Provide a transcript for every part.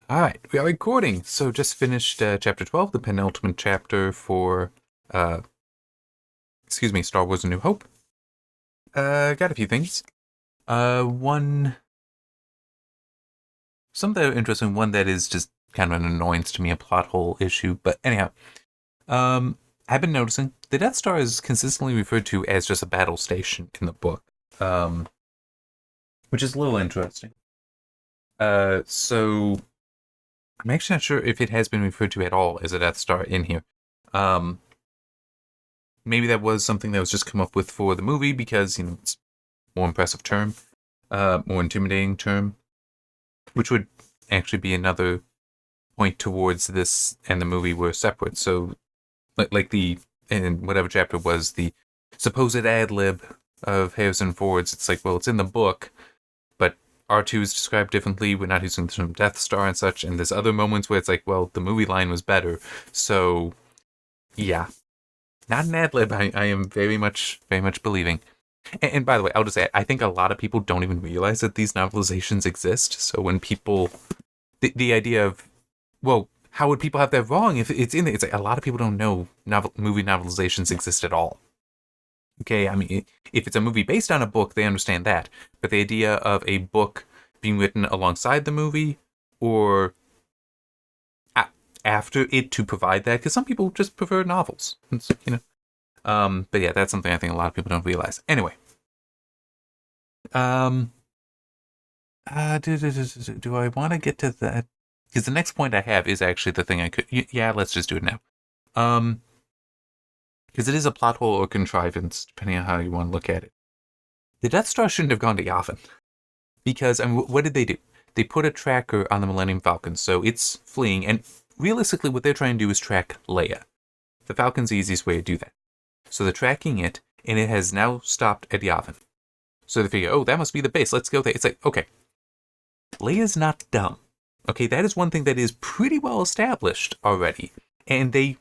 All right, we are recording. So just finished chapter 12, the penultimate chapter for, uh, Star Wars: A New Hope. Got a few things. One, some that are interesting. One that is just kind of an annoyance to me, a plot hole issue. But anyhow, um, I've been noticing the Death Star is consistently referred to as just a battle station in the book, um, which is a little interesting. So I'm actually not sure if it has been referred to at all as a Death Star in here. Um, Maybe that was something that was just come up with for the movie because it's a more impressive term, more intimidating term, which would actually be another point towards this and the movie were separate. So, like the in whatever chapter was the supposed ad lib of Harrison Ford's, it's like, well, it's in the book, but R2 is described differently. We're not using the term Death Star and such. And there's other moments where it's like, well, the movie line was better. So, yeah, not an ad lib. I am very much believing. And by the way, I'll just say, I think a lot of people don't even realize that these novelizations exist. So when people, the idea of, well, how would people have that wrong if it's in there? It's like a lot of people don't know movie novelizations exist at all. Okay, I mean, if it's a movie based on a book, they understand that. But the idea of a book being written alongside the movie or after it to provide that, because some people just prefer novels. But yeah, that's something I think a lot of people don't realize. Anyway, um, do I want to get to that? Because the next point I have is actually the thing I could. Yeah, let's just do it now. Um, because it is a plot hole or contrivance, depending on how you want to look at it. The Death Star shouldn't have gone to Yavin. Because, I mean, what did they do? They put a tracker on the Millennium Falcon, so it's fleeing, and realistically, what they're trying to do is track Leia. The Falcon's the easiest way to do that. So they're tracking it, and it has now stopped at Yavin. So they figure, oh, that must be the base. Let's go there. It's like, okay, Leia's not dumb. Okay, that is one thing that is pretty well established already. And the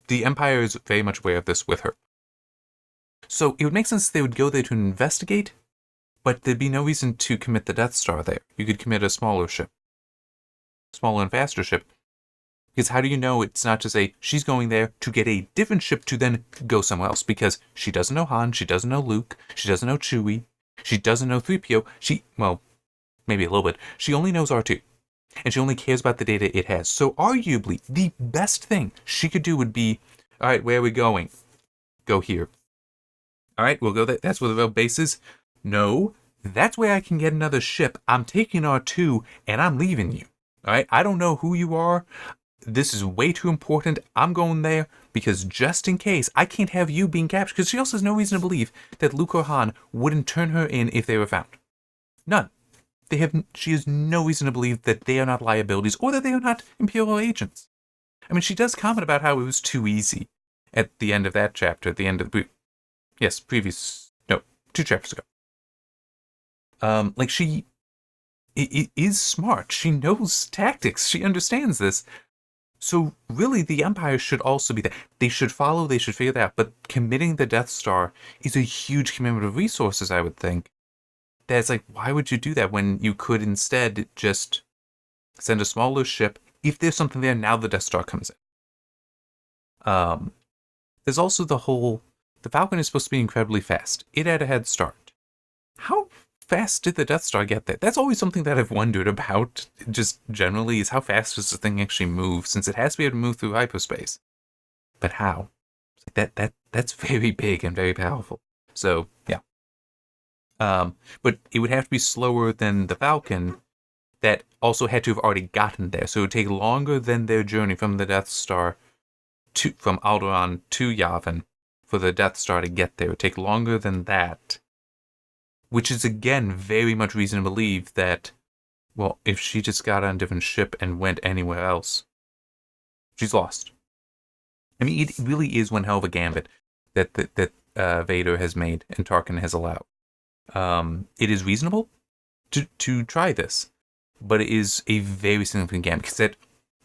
Empire is very much aware of this with her. So it would make sense they would go there to investigate, but there'd be no reason to commit the Death Star there. You could commit a smaller ship. Smaller and faster ship. Because how do you know it's not just she's going there to get a different ship to then go somewhere else? Because she doesn't know Han, she doesn't know Luke, she doesn't know Chewie, she doesn't know 3PO, well, maybe a little bit. She only knows R2. And she only cares about the data it has. So arguably, the best thing she could do would be, all right, where are we going? Go here. All right, we'll go there. That's where the real base is. No, that's where I can get another ship. I'm taking R2 and I'm leaving you. All right, I don't know who you are. This is way too important. I'm going there because just in case, I can't have you being captured. Because she also has no reason to believe that Luke or Han wouldn't turn her in if they were found. None. She has no reason to believe that they are not liabilities or that they are not Imperial agents. I mean, she does comment about how it was too easy at the end of that chapter, at the end of the, no, 2 chapters ago. She is smart. She knows tactics. She understands this. So really, the Empire should also be that. They should follow, they should figure that out. But committing the Death Star is a huge commitment of resources, I would think. That's like, why would you do that when you could instead just send a smaller ship? If there's something there, now the Death Star comes in. There's also the Falcon is supposed to be incredibly fast. It had a head start. How fast did the Death Star get there? That's always something that I've wondered about, just generally, is how fast does the thing actually move, since it has to be able to move through hyperspace. But how? That's very big and very powerful. So, yeah. But it would have to be slower than the Falcon that also had to have already gotten there. So it would take longer than their journey from the Death Star from Alderaan to Yavin for the Death Star to get there. It would take longer than that. Which is, again, very much reason to believe that, well, if she just got on a different ship and went anywhere else, she's lost. I mean, it really is one hell of a gambit that Vader has made and Tarkin has allowed. It is reasonable to try this, but it is a very significant gambit because that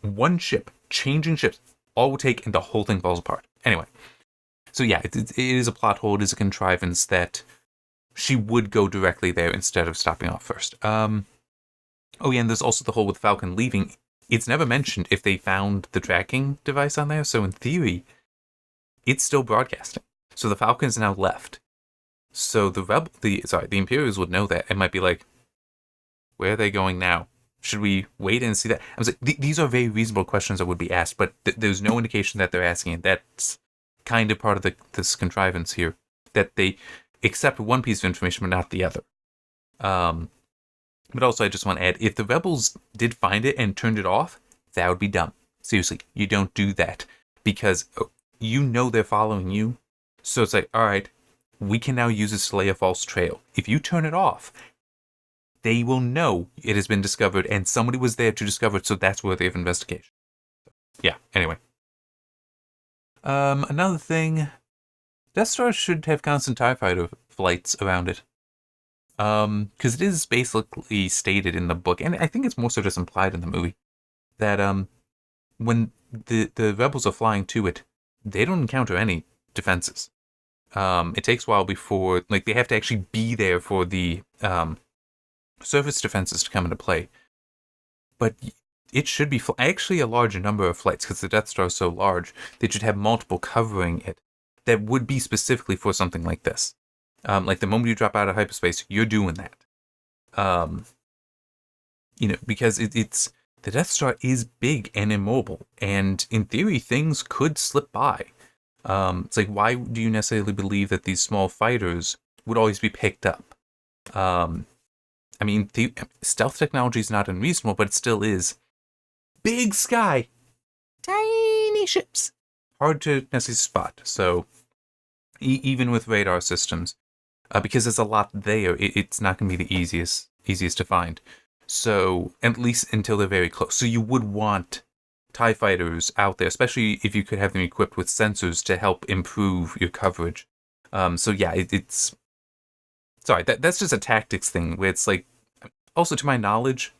one ship, changing ships, all will take and the whole thing falls apart. Anyway, so yeah, it is a plot hole. It is a contrivance that she would go directly there instead of stopping off first. Oh yeah, and there's also the whole with Falcon leaving. It's never mentioned if they found the tracking device on there, so in theory, it's still broadcasting. So the Falcon's now left. So the Imperials would know that and might be like, where are they going now? Should we wait and see that? I was like, these are very reasonable questions that would be asked, but there's no indication that they're asking it. That's kind of part of this contrivance here, that they accept one piece of information but not the other. But also, I just want to add, if the rebels did find it and turned it off, that would be dumb. Seriously, you don't do that because you know they're following you. So it's like, all right, we can now use this to lay a false trail. If you turn it off, they will know it has been discovered and somebody was there to discover it, so that's worthy of investigation. Yeah, anyway. Another thing, Death Star should have constant TIE fighter flights around it. Because it is basically stated in the book, and I think it's more so just implied in the movie, that when the rebels are flying to it, they don't encounter any defenses. It takes a while before, like, they have to actually be there for the surface defenses to come into play. But it should be actually a larger number of flights, because the Death Star is so large, they should have multiple covering it that would be specifically for something like this. Like the moment you drop out of hyperspace, you're doing that. Because it's the Death Star is big and immobile, and in theory, things could slip by. It's like, why do you necessarily believe that these small fighters would always be picked up? I mean, stealth technology is not unreasonable, but it still is big sky, tiny ships, hard to necessarily spot. So even with radar systems, because there's a lot there, it's not going to be the easiest to find. So at least until they're very close. So you would want TIE fighters out there, especially if you could have them equipped with sensors to help improve your coverage. So yeah, it's sorry, that's just a tactics thing where it's like, also to my knowledge,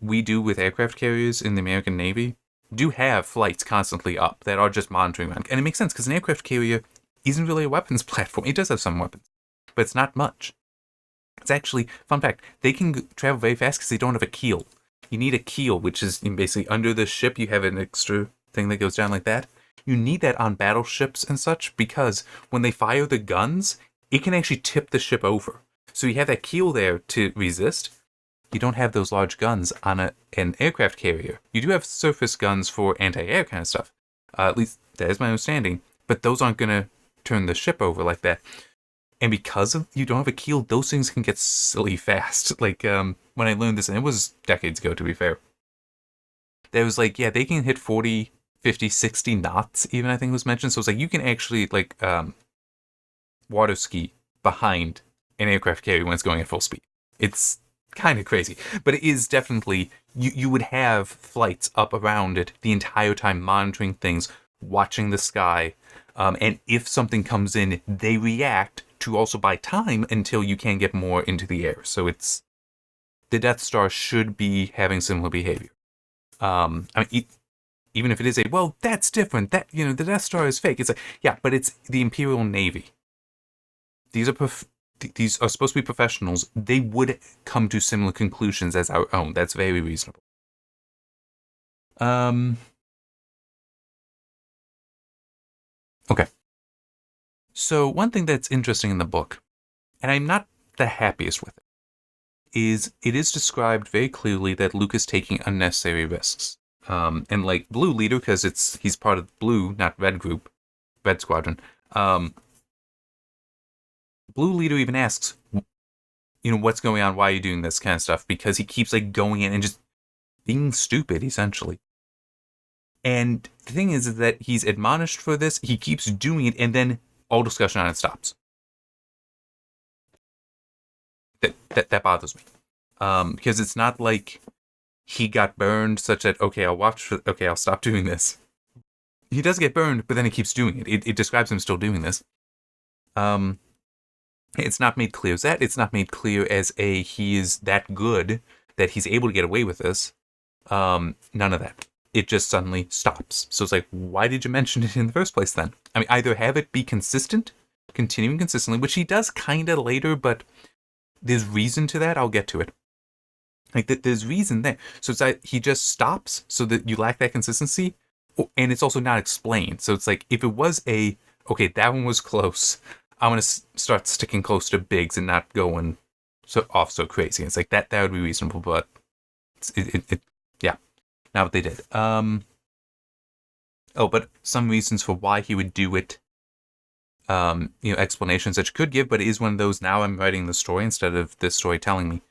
we do with aircraft carriers in the American Navy do have flights constantly up that are just monitoring around. And it makes sense because an aircraft carrier isn't really a weapons platform. It does have some weapons, but it's not much. It's actually, fun fact, they can travel very fast because they don't have a keel. You need a keel, which is basically under the ship. You have an extra thing that goes down like that. You need that on battleships and such because when they fire the guns, it can actually tip the ship over. So you have that keel there to resist. You don't have those large guns on an aircraft carrier. You do have surface guns for anti-air kind of stuff. At least that is my understanding. But those aren't going to turn the ship over like that. And because you don't have a keel, those things can get silly fast. Like, when I learned this, and it was decades ago, to be fair, there was like, yeah, they can hit 40, 50, 60 knots, even, I think was mentioned. So it's like, you can actually, like, water ski behind an aircraft carrier when it's going at full speed. It's kind of crazy. But it is definitely, you would have flights up around it the entire time, monitoring things, watching the sky. And if something comes in, they react to also buy time until you can get more into the air. So it's, the Death Star should be having similar behavior. I mean, even if it is well, that's different. That, the Death Star is fake. It's like, yeah, but it's the Imperial Navy. These are supposed to be professionals. They would come to similar conclusions as our own. That's very reasonable. Okay. So one thing that's interesting in the book, and I'm not the happiest with it, is it is described very clearly that Luke is taking unnecessary risks. And like Blue Leader, because he's part of Blue, not Red Group, Red Squadron. Blue Leader even asks, what's going on? Why are you doing this kind of stuff? Because he keeps like going in and just being stupid, essentially. And the thing is that he's admonished for this. He keeps doing it, and then all discussion on it stops. That bothers me. Because it's not like he got burned such that, okay, I'll stop doing this. He does get burned, but then he keeps doing it. It describes him still doing this. It's not made clear as that. It's not made clear as he is that good that he's able to get away with this. None of that. It just suddenly stops. So it's like, why did you mention it in the first place then? I mean, either have it be consistent, continuing consistently, which he does kind of later, but there's reason to that. I'll get to it. Like, there's reason there. So it's like he just stops so that you lack that consistency, and it's also not explained. So it's like, if it was okay, that one was close, I'm going to start sticking close to Biggs and not going off so crazy. It's like, that would be reasonable, but yeah, not what they did. But some reasons for why he would do it, explanations that you could give, but it is one of those, now I'm writing the story instead of the story telling me.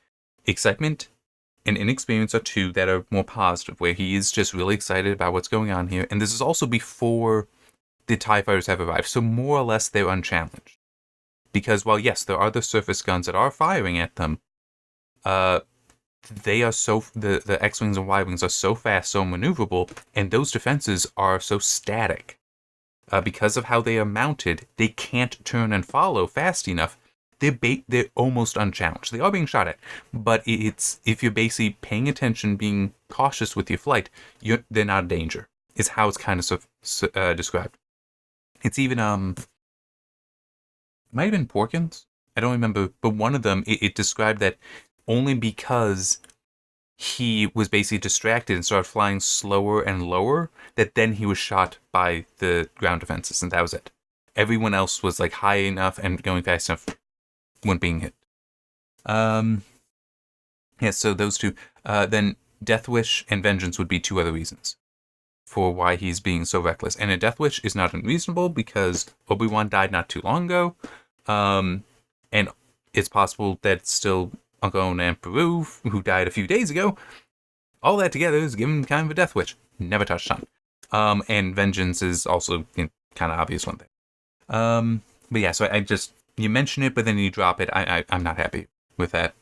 Excitement and inexperience are two that are more positive, where he is just really excited about what's going on here. And this is also before the TIE fighters have arrived, so more or less they're unchallenged. Because while, yes, there are the surface guns that are firing at them, they are the X-Wings and Y-Wings are so fast, so maneuverable, and those defenses are so static. Because of how they are mounted, they can't turn and follow fast enough. They're almost unchallenged. They are being shot at, but it's, if you're basically paying attention, being cautious with your flight, they're not a danger. Is how it's kind of described. It's even it might have been Porkins. I don't remember, but one of them it described that only because he was basically distracted and started flying slower and lower, that then he was shot by the ground defenses, and that was it. Everyone else was like high enough and going fast enough, weren't being hit. So those two. Then Death Wish and Vengeance would be two other reasons for why he's being so reckless. And a Death Wish is not unreasonable because Obi-Wan died not too long ago. And it's possible that it's still Uncle Owen and Peru, who died a few days ago. All that together is giving kind of a Death Wish. Never touched on. And Vengeance is also kind of obvious one thing. But yeah, so I just, you mention it, but then you drop it. I'm not happy with that.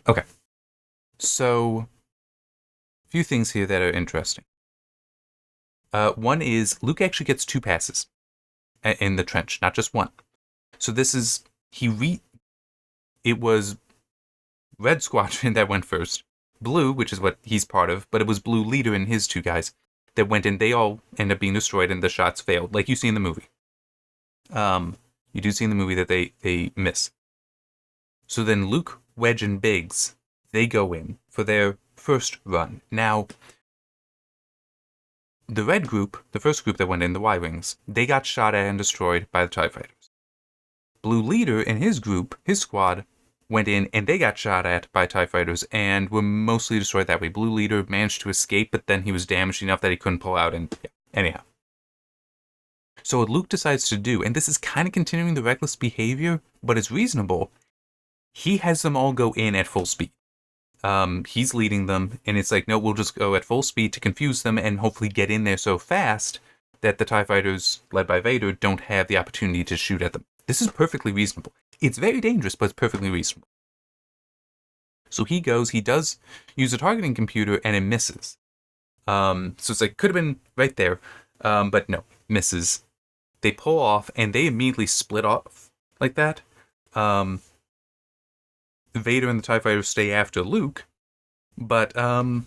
Okay. So, a few things here that are interesting. One is Luke actually gets 2 passes in the trench, not just one. So this is, it was Red Squadron that went first. Blue, which is what he's part of, but it was Blue Leader and his 2 guys that went in. They all end up being destroyed and the shots failed, like you see in the movie. You do see in the movie that they miss. So then Luke, Wedge, and Biggs, they go in for their first run. Now, the red group, the first group that went in, the Y-Wings, they got shot at and destroyed by the TIE fighters. Blue Leader and his group, his squad, went in and they got shot at by TIE fighters and were mostly destroyed that way. Blue Leader managed to escape, but then he was damaged enough that he couldn't pull out, and yeah, anyhow. So what Luke decides to do, and this is kind of continuing the reckless behavior, but it's reasonable, he has them all go in at full speed. He's leading them, and it's like, no, we'll just go at full speed to confuse them and hopefully get in there so fast that the TIE fighters, led by Vader, don't have the opportunity to shoot at them. This is perfectly reasonable. It's very dangerous, but it's perfectly reasonable. So he does use a targeting computer, and it misses. So it's like, could have been right there, but no, misses. They pull off, and they immediately split off like that. Vader and the TIE fighters stay after Luke, but I'm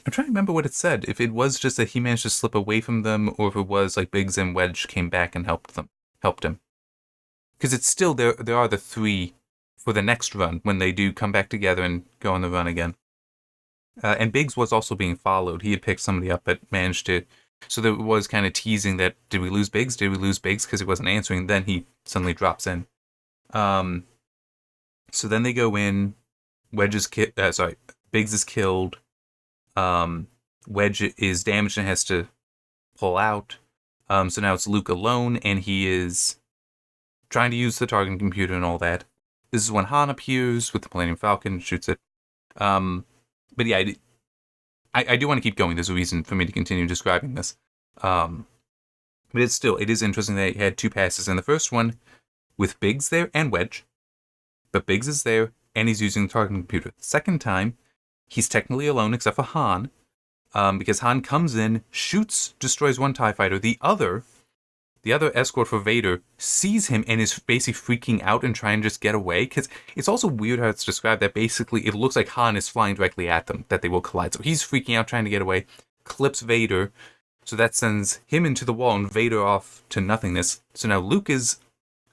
trying to remember what it said. If it was just that he managed to slip away from them, or if it was like Biggs and Wedge came back and helped him. Because it's still there are the 3 for the next run when they do come back together and go on the run again. And Biggs was also being followed. He had picked somebody up but managed to. So there was kind of teasing that, did we lose Biggs? Did we lose Biggs? Because he wasn't answering. Then he suddenly drops in. So then they go in. Biggs is killed. Wedge is damaged and has to pull out. So now it's Luke alone, and he is trying to use the targeting computer and all that. This is when Han appears with the Millennium Falcon and shoots it. But yeah, I do want to keep going. There's a reason for me to continue describing this. But it is interesting that he had 2 passes. And the first one with Biggs there and Wedge. But Biggs is there, and he's using the targeting computer. The second time, he's technically alone except for Han. Because Han comes in, shoots, destroys one TIE fighter. The other escort for Vader sees him and is basically freaking out and trying to just get away. Because it's also weird how it's described that basically it looks like Han is flying directly at them, that they will collide. So he's freaking out trying to get away, clips Vader, So that sends him into the wall and Vader off to nothingness. So now Luke is,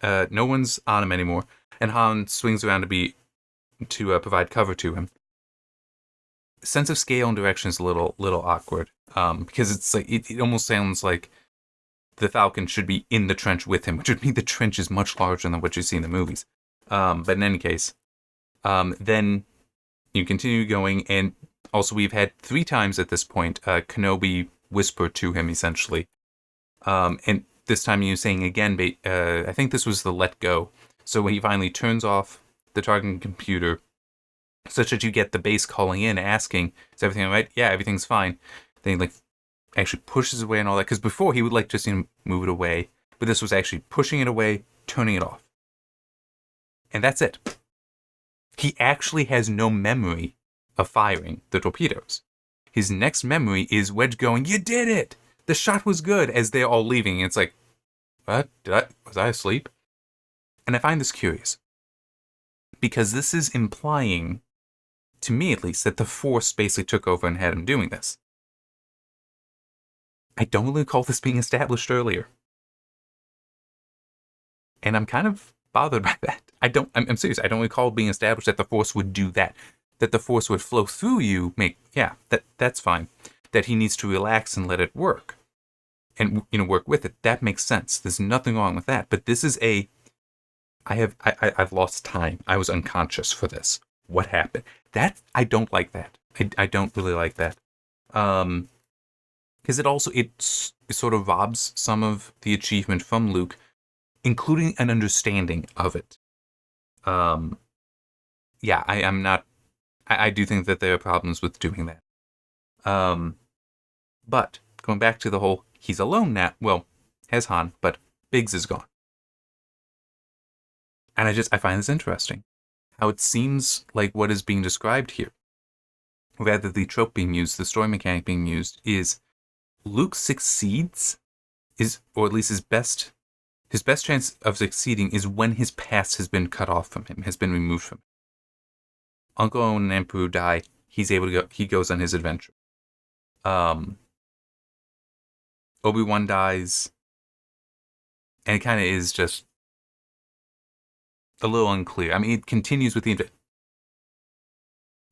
no one's on him anymore, and Han swings around to provide cover to him. Sense of scale and direction is a little awkward, because it's like it almost sounds like the Falcon should be in the trench with him, which would mean the trench is much larger than what you see in the movies. But in any case, then you continue going, and also we've had 3 times at this point Kenobi whisper to him, essentially. And this time you're saying again, I think this was the let go. So when he finally turns off the targeting computer, such that you get the base calling in, asking, is everything all right? Yeah, everything's fine. Then he, like, actually pushes away and all that. Because before he would, like, just move it away. But this was actually pushing it away, turning it off. And that's it. He actually has no memory of firing the torpedoes. His next memory is Wedge going, "You did it! The shot was good," as they're all leaving. And it's like, what? Was I asleep? And I find this curious. Because this is implying, to me at least, that the Force basically took over and had him doing this. I don't really recall this being established earlier. And I'm kind of bothered by that. I'm serious. I don't recall being established that the Force would do that. That the Force would flow through you, that's fine. That he needs to relax and let it work. And, work with it. That makes sense. There's nothing wrong with that. But this is I've lost time. I was unconscious for this. What happened? I don't like that. I don't really like that. Because it sort of robs some of the achievement from Luke, including an understanding of it. Yeah, I'm not. I do think that there are problems with doing that. But going back to the whole, he's alone now. Well, has Han, but Biggs is gone. And I find this interesting. How it seems like what is being described here, rather the trope being used, the story mechanic being used, is Luke succeeds, or at least his best chance of succeeding is when his past has been cut off from him, has been removed from him. Uncle Owen and Emperor die, he's able to go, he goes on his adventure. Obi-Wan dies, and it kind of is just a little unclear. I mean, it continues with the...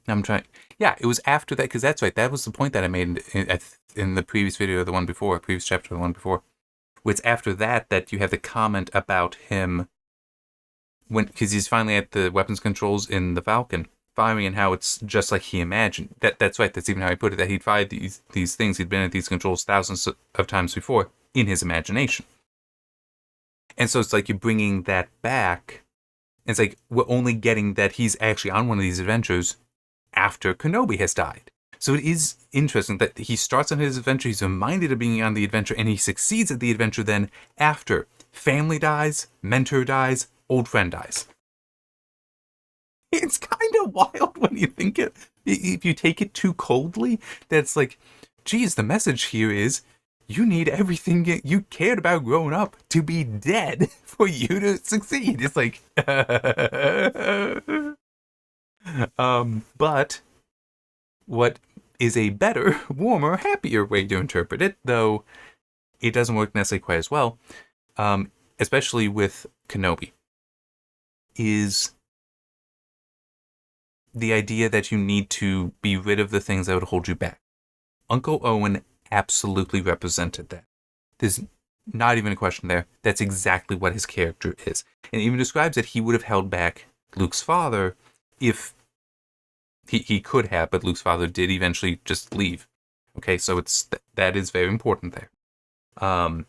I'm trying... Yeah, it was after that, because that's right. That was the point that I made in the previous video, the one before, previous chapter, the one before. It's after that you have the comment about him, because he's finally at the weapons controls in the Falcon, firing, and how it's just like he imagined. That's right, that's even how he put it, that he'd fired these things, he'd been at these controls thousands of times before, in his imagination. And so it's like you're bringing that back. It's like we're only getting that he's actually on one of these adventures after Kenobi has died. So it is interesting that he starts on his adventure, he's reminded of being on the adventure, and he succeeds at the adventure then after family dies, mentor dies, old friend dies. It's kind of wild when you think it, if you take it too coldly, that's like, geez, the message here is, you need everything you cared about growing up to be dead for you to succeed. It's like, but what is a better, warmer, happier way to interpret it, though it doesn't work necessarily quite as well, especially with Kenobi, is the idea that you need to be rid of the things that would hold you back. Uncle Owen absolutely represented that. There's not even a question there. That's exactly what his character is. And it even describes that he would have held back Luke's father if he could have, but Luke's father did eventually just leave. Okay, so that is very important there. That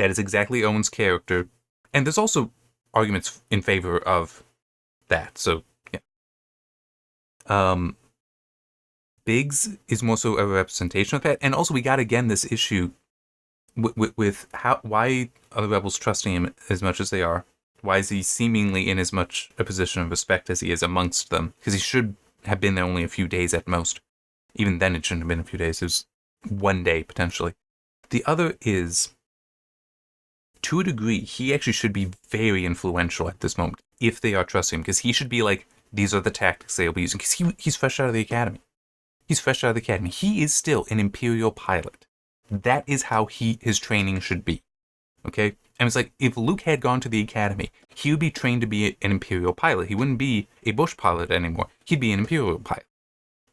is exactly Owen's character. And there's also arguments in favor of that, so yeah. Biggs is more so a representation of that, and also we got again this issue with why are the rebels trusting him as much as they are? Why is he seemingly in as much a position of respect as he is amongst them? Because he should have been there only a few days at most. Even then, it shouldn't have been a few days. It was one day potentially. The other is, to a degree, he actually should be very influential at this moment if they are trusting him, because he should be like, these are the tactics they'll be using. Because he's fresh out of the academy. He's fresh out of the academy. He is still an Imperial pilot. That is how his training should be. Okay? And it's like, if Luke had gone to the academy, he would be trained to be an Imperial pilot. He wouldn't be a bush pilot anymore. He'd be an Imperial pilot.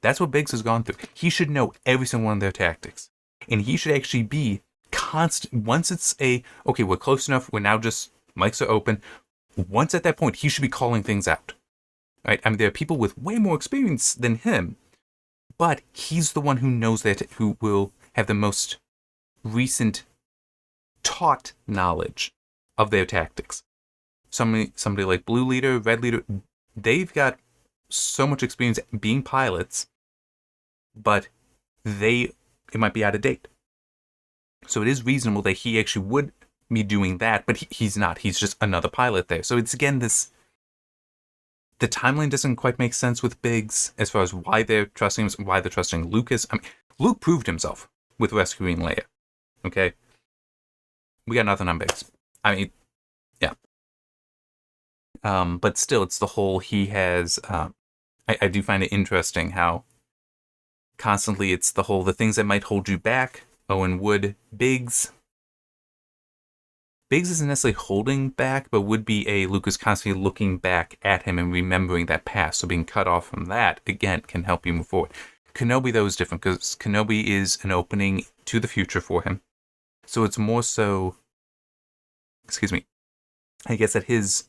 That's what Biggs has gone through. He should know every single one of their tactics. And he should actually be constant. Once it's okay, we're close enough, we're now just, mics are open. Once at that point, he should be calling things out. Right? I mean, there are people with way more experience than him, but he's the one who knows that, who will have the most recent taught knowledge of their tactics. Somebody like Blue Leader, Red Leader, they've got so much experience being pilots, but it might be out of date. So it is reasonable that he actually would be doing that, but he's not. He's just another pilot there. So it's, again, the timeline doesn't quite make sense with Biggs as far as why they're trusting him, why they're trusting Lucas. I mean, Luke proved himself with rescuing Leia. Okay? We got nothing on Biggs. I mean, yeah. But still, it's the whole, he has, I do find it interesting how constantly it's the whole, the things that might hold you back. Owen Wood, Biggs isn't necessarily holding back, but would be Lucas constantly looking back at him and remembering that past. So being cut off from that, again, can help you move forward. Kenobi, though, is different, because Kenobi is an opening to the future for him. So it's more so, I guess that his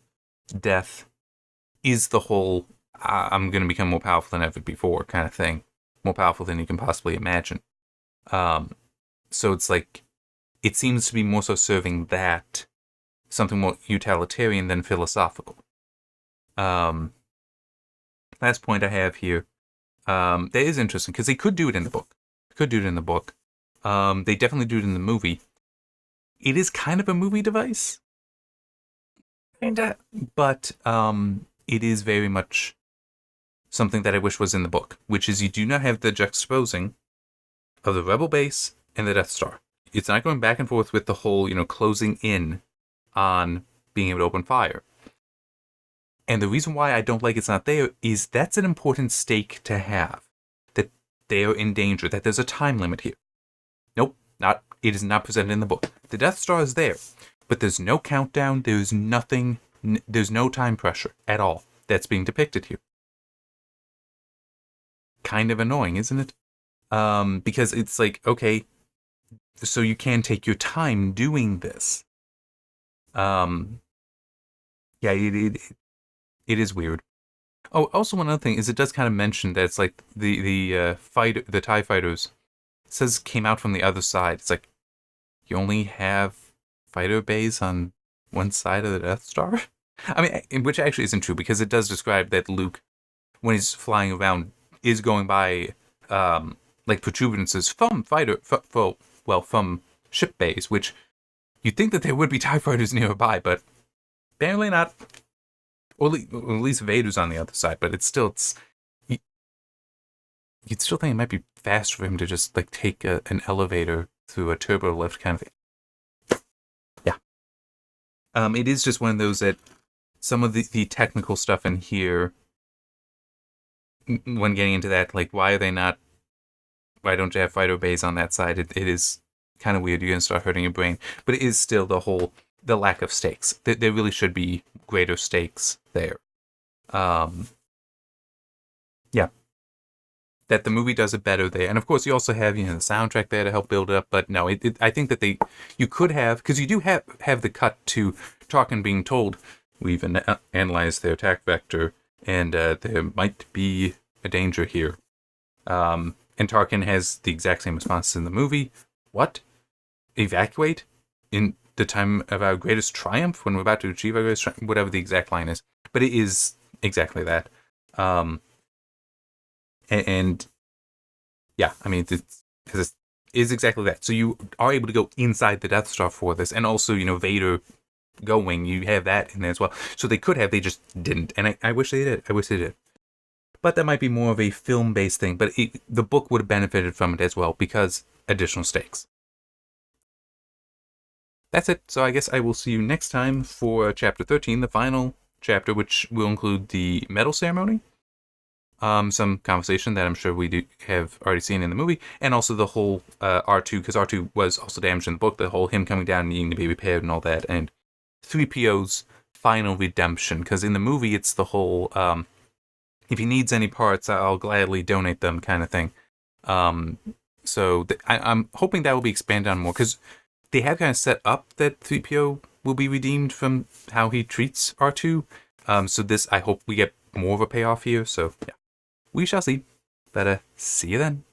death is the whole, I'm going to become more powerful than ever before kind of thing. More powerful than you can possibly imagine. So it's like, it seems to be more so serving that, something more utilitarian than philosophical. Last point I have here, that is interesting, because they could do it in the book. They definitely do it in the movie. It is kind of a movie device. But it is very much something that I wish was in the book, which is you do not have the juxtaposing of the Rebel base and the Death Star. It's not going back and forth with the whole, closing in on being able to open fire. And the reason why I don't like it's not there is that's an important stake to have. That they are in danger, that there's a time limit here. Nope, it is not presented in the book. The Death Star is there, but there's no countdown, there's nothing, there's no time pressure at all that's being depicted here. Kind of annoying, isn't it? Because it's like, okay, so you can take your time doing this. Yeah, it is weird. Oh, also one other thing is it does kind of mention that it's like the TIE fighters, it says came out from the other side. It's like, you only have fighter bays on one side of the Death Star? I mean, which actually isn't true, because it does describe that Luke, when he's flying around, is going by like protuberances from from ship bays, which you'd think that there would be TIE fighters nearby, but apparently not. Or at least Vader's on the other side, but you'd still think it might be faster for him to just like take an elevator through a turbo lift kind of thing. Yeah. It is just one of those that some of the technical stuff in here, when getting into that, like why don't you have fighter bays on that side? It is kind of weird. You're going to start hurting your brain. But it is still the lack of stakes. There really should be greater stakes there. Yeah. That the movie does it better there. And of course, you also have, the soundtrack there to help build it up. But no, I think that you could have, because you do have the cut to Tarkin being told, we've analyzed their attack vector, and there might be a danger here. And Tarkin has the exact same response in the movie. What? Evacuate? In the time of our greatest triumph? When we're about to achieve our greatest triumph? Whatever the exact line is. But it is exactly that. And yeah, I mean, it is exactly that. So you are able to go inside the Death Star for this. And also, Vader going, you have that in there as well. So they could have, they just didn't. And I wish they did. But that might be more of a film-based thing. But the book would have benefited from it as well, because additional stakes. That's it. So I guess I will see you next time for Chapter 13, the final chapter, which will include the medal ceremony. some conversation that I'm sure we do have already seen in the movie, and also the whole R2, because R2 was also damaged in the book, the whole him coming down and needing to be repaired and all that, and 3PO's final redemption, because in the movie it's the whole if he needs any parts, I'll gladly donate them kind of thing. So I'm hoping that will be expanded on more, because they have kind of set up that 3PO will be redeemed from how he treats R2. So this, I hope we get more of a payoff here. So yeah, we shall see. But see you then.